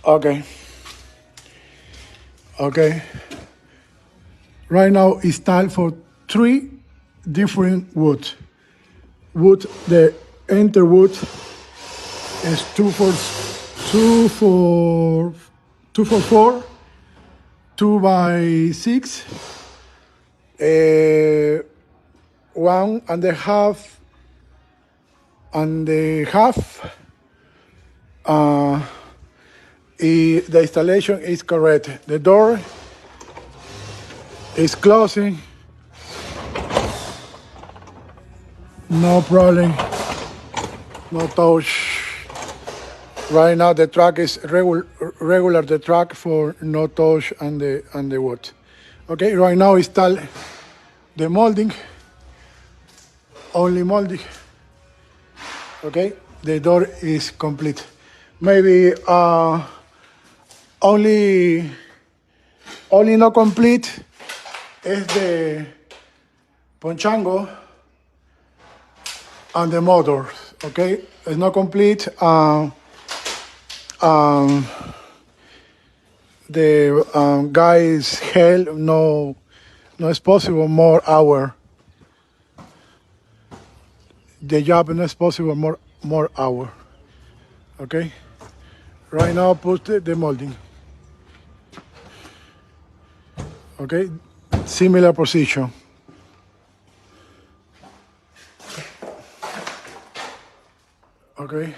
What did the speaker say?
Okay. Okay. Right now it's time for 3 different woods. The enter wood is 2 for 4, 2 by 6, 1.5 and a half. The installation is correct. The door is closing. No problem. No touch. Right now the track is regular. The track for no touch and the wood. Okay. Right now install the molding. Only molding. Okay. The door is complete. Maybe only not complete is the ponchango and the motor. Okay, it's not complete. The guy's hell no is possible more hour. The job no is possible more hour. Okay. Right now put the molding. Okay, similar position. Okay.